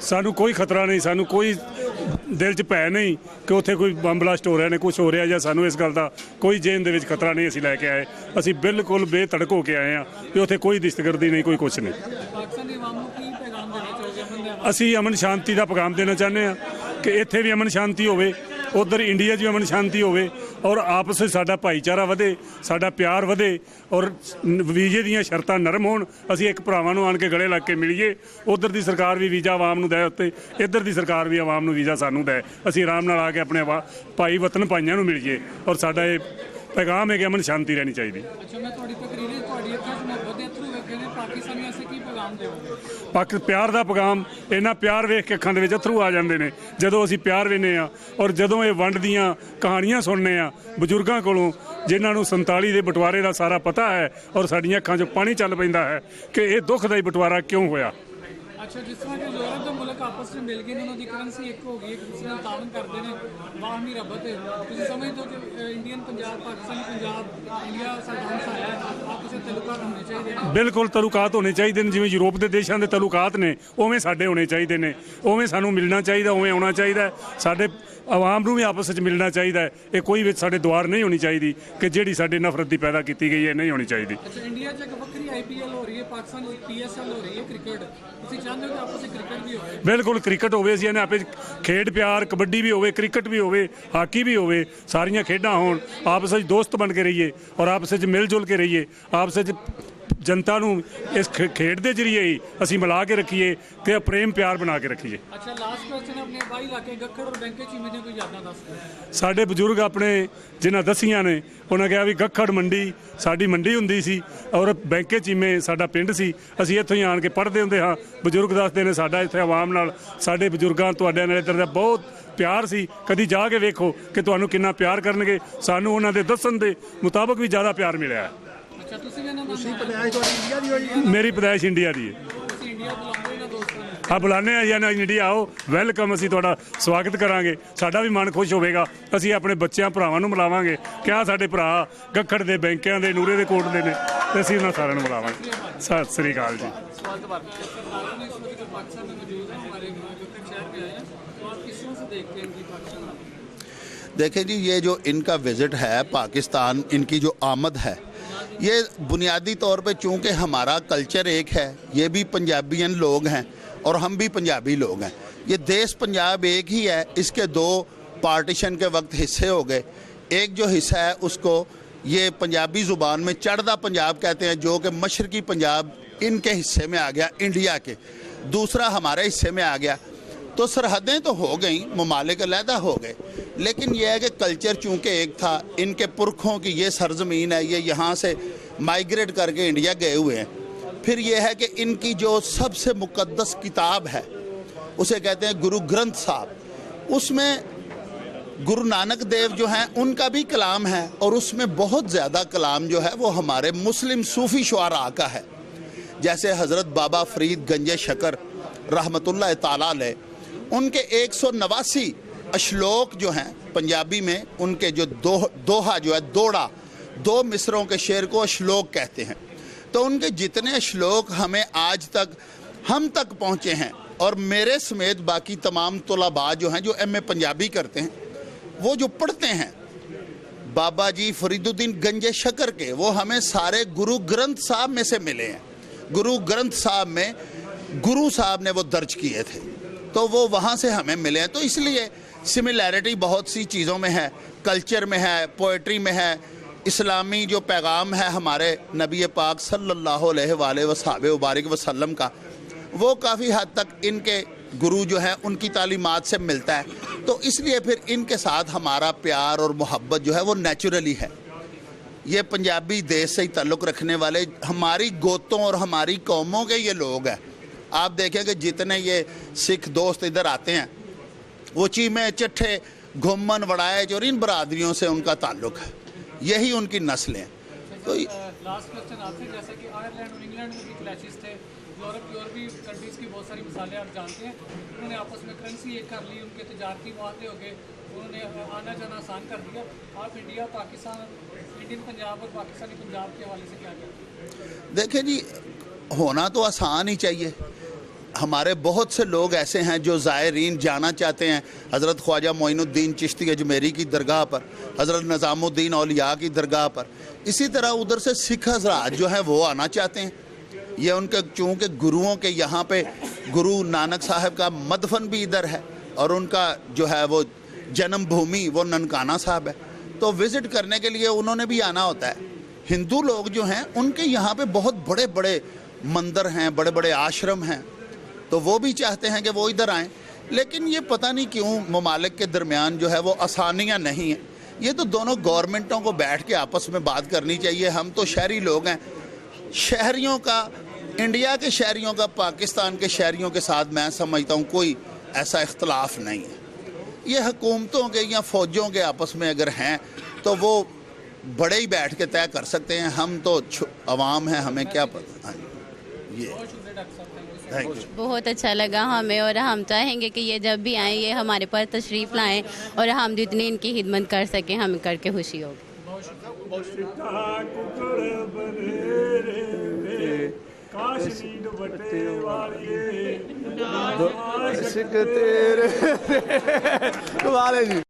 सानू कोई खतरा नहीं, सानू कोई दिल च भै नहीं कि उत्थे कोई बम ब्लास्ट हो रहा ने, कुछ हो रहा या सानू इस गल का कोई जेन दे विच खतरा नहीं। असीं लैके आए, असीं बिल्कुल बेधड़क हो के आए हैं कि उत्थे कोई दहशतगर्दी नहीं, कोई कुछ नहीं। असीं अमन शांति का पैगाम देना चाहते हैं कि इत्थे भी अमन शांति होवे, उधर इंडिया 'च भी अमन शांति होवे और आपस में साडा भाईचारा वधे, साडा प्यार वधे और वीजे दीयां शर्तां नरम होण। असीं एक भरावां नूं आण के गले लग के मिलीए। उधर दी सरकार भी वीज़ा आवाम नूं दै उत्ते, इधर दी सरकार भी आवाम नूं वीज़ा सानूं दै। असीं आराम नाल आ के अपने भाई वतन भाइयां नूं मिलीए और साडा ये पैगाम है कि अमन शांति रहनी चाहिए। प्यार का पैगाम, इन्ना प्यार वेख के अखां दे विच अथरू आ जांदे ने जदों असीं प्यार वेने आ और जदों ये वंड दीयां कहानियां सुनने आ बजुर्गां कोलों जिन्हां नूं 47 दे बंटवारे का सारा पता है और साडीआं अखां 'चों पानी चल पैंदा है कि ये दुखदाई बंटवारा क्यों होया। अच्छा, जिस तरह के यूरोप के मुल्क आपस में मिल गए, उन्होंने करेंसी एक हो गई, एक दूसरे का तावन करते हैं, बाहमी रबत है। तुम समझते हो कि इंडियन पंजाब, पाकिस्तानी पंजाब, इंडिया सरदान सा है, आपस में तल्लुकात होने चाहिए? बिल्कुल तल्लुकात होने चाहिए, जिवें यूरोप के देशों के तल्लुकात ने उवें साडे होने चाहिए ने, उवें सानूं मिलना चाहिए, उवें आउणा चाहिए। साडे आवाम नूं भी आपस में मिलना चाहिए। ये कोई भी साडे द्वार नहीं होनी चाहिए कि जिहड़ी साडे नफरत की पैदा की गई है, नहीं होनी चाहिए। अच्छा, इंडिया च एक वक्री IPL हो रही है, पाकिस्तान PSL हो रही है, क्रिकेट, तुसीं चाहते हो कि आपस में क्रिकेट भी होवे? बिल्कुल क्रिकेट होवे, असीं इहने आपे खेड प्यार, कबड्डी भी होवे, क्रिकेट भी होवे, हाकी भी होवे, सारियां खेडां होण, आपस में दोस्त बन के रहिए और आपस में मिल जुल के रहिए, आपस में जनता नूं इस खेड के जरिए ही असीं मिला के रखिए ते प्रेम प्यार बना के रखिए। अच्छा, लास्ट क्वेश्चन, अपने बाई इलाके गखड़ और बैंके चीमे दी कोई यादां दस। साडे बजुर्ग अपने जिन्हां दसियां ने, उन्हां कहा भी गखड़ मंडी साडी मंडी हुंदी सी और बैंके चीमे साडा पिंड सी। असीं इत्थों ही आण के पढ़दे हुंदे हां, बजुर्ग दसदे ने साडा इत्थे आवाम नाल, साडे बजुर्गां तुहाडे नाल इधर दा बहुत प्यार सी। कदी जा के वेखो कि तुहानूं किन्ना प्यार करनगे। सानूं उन्हां दे दस्सण दे मुताबक भी ज़्यादा प्यार मिलिया। मेरी पैदाइश इंडिया की है। हाँ, बुलाने या ना इंडिया आओ, वैलकम, असीं तुहाडा स्वागत करांगे, साडा भी मन खुश होवेगा। असीं अपने बच्चों भरावां नूं मिलावांगे, क्या साडे भरा गखड़ दे, बैंकियां दे, नूरे दे कोट दे ने, ते असीं उन्हां सारिआं नूं मिलावांगे। सत श्री अकाल जी। देखें जी, ये जो इनका विज़िट है पाकिस्तान, इनकी जो आमद है, ये बुनियादी तौर पे चूँकि हमारा कल्चर एक है, ये भी पंजाबियन लोग हैं और हम भी पंजाबी लोग हैं, ये देश पंजाब एक ही है। इसके दो पार्टीशन के वक्त हिस्से हो गए। एक जो हिस्सा है उसको ये पंजाबी ज़ुबान में चढ़दा पंजाब कहते हैं, जो कि मशरकी पंजाब इनके हिस्से में आ गया, इंडिया के। दूसरा हमारे हिस्से में आ गया। तो सरहदें तो हो गई, ममालिक अलहदा हो गए, लेकिन यह है कि कल्चर चूँकि एक था, इनके पुरखों की ये सरजमीन है, ये यहाँ से माइग्रेट करके इंडिया गए हुए हैं। फिर यह है कि इनकी जो सबसे मुक़द्दस किताब है उसे कहते हैं गुरु ग्रंथ साहब। उसमें गुरु नानक देव जो हैं उनका भी कलाम है और उसमें बहुत ज़्यादा कलाम जो है वो हमारे मुस्लिम सूफ़ी शुआरा का है। जैसे हज़रत बाबा फ़रीद गंजे शकर रहमतुल्लाह ताला अलैह, उनके 189 श्लोक जो हैं पंजाबी में, उनके जो दोहा जो है, दोड़ा, 2 मिसरों के शेर को श्लोक कहते हैं। तो उनके जितने श्लोक हमें आज तक हम तक पहुँचे हैं और मेरे समेत बाकी तमाम तुलबा जो हैं जो MA पंजाबी करते हैं, वो जो पढ़ते हैं बाबा जी फरीदुद्दीन गंजे शकर के, वो हमें सारे गुरु ग्रंथ साहब में से मिले हैं। गुरु ग्रंथ साहब में गुरु साहब ने वो दर्ज किए थे, तो वो वहाँ से हमें मिले हैं। तो इसलिए सिमिलैरिटी बहुत सी चीज़ों में है, कल्चर में है, पोइट्री में है। इस्लामी जो पैगाम है हमारे नबी पाक सल्लल्लाहु अलैहि वसल्लम का, वो काफ़ी हद तक इनके गुरु जो हैं उनकी तालीमात से मिलता है। तो इसलिए फिर इनके साथ हमारा प्यार और मोहब्बत जो है वो नेचुरली है। ये पंजाबी देश से ही ताल्लुक़ रखने वाले हमारी गोतों और हमारी कौमों के ये लोग हैं। आप देखें कि जितने ये सिख दोस्त इधर आते हैं, वो चीमे, चट्ठे, घुमन, वड़ाइच और इन बरादरियों से उनका ताल्लुक़ है, यही उनकी नस्लें हैं। तो लास्ट क्वेश्चन आपसे, जैसा कि आयरलैंड और इंग्लैंड में भी क्लैशेस थे, यूरोप की और भी कंट्रीज़ की बहुत सारी मिसालें आप जानते हैं, उन्होंने आपस में करेंसी एक कर ली, उनके तजारती मुआहदे हो गए, उन्होंने आना जाना आसान कर दिया। आप इंडिया पाकिस्तान, इंडियन पंजाब और पाकिस्तानी पंजाब के हवाले से क्या कहते हैं? देखिए जी, होना तो आसान ही चाहिए। हमारे बहुत से लोग ऐसे हैं जो ज़ायरीन जाना चाहते हैं हज़रत ख्वाजा मोइनुद्दीन चिश्ती अजमेरी की दरगाह पर, हज़रत निज़ामुद्दीन औलिया की दरगाह पर। इसी तरह उधर से सिख हज़रात जो हैं वो आना चाहते हैं। ये उनके चूँकि गुरुओं के यहाँ पे गुरु नानक साहब का मदफन भी इधर है और उनका जो है वो जन्मभूमि वो ननकाना साहब है, तो विज़िट करने के लिए उन्होंने भी आना होता है। हिंदू लोग जो हैं उनके यहाँ पे बहुत बड़े बड़े मंदिर हैं, बड़े बड़े आश्रम हैं, तो वो भी चाहते हैं कि वो इधर आएँ। लेकिन ये पता नहीं क्यों ममालिक के दरमियान जो है वो आसानियाँ नहीं हैं। ये तो दोनों गवर्नमेंटों को बैठ के आपस में बात करनी चाहिए। हम तो शहरी लोग हैं, शहरियों का, इंडिया के शहरियों का पाकिस्तान के शहरियों के साथ मैं समझता हूँ कोई ऐसा इख्तलाफ नहीं है। ये हुकूमतों के या फ़ौजों के आपस में अगर हैं तो वो बड़े ही बैठ के तय कर सकते हैं। हम तो अवाम हैं, हमें क्या पता। हाँ, ये थैंक यू। बहुत अच्छा लगा हमें, और हम चाहेंगे कि ये जब भी आएँ ये हमारे पास तशरीफ़ लाएं और हम जितनी इनकी खिदमत कर सकें हमें करके खुशी होगी। तेरे वाले जी।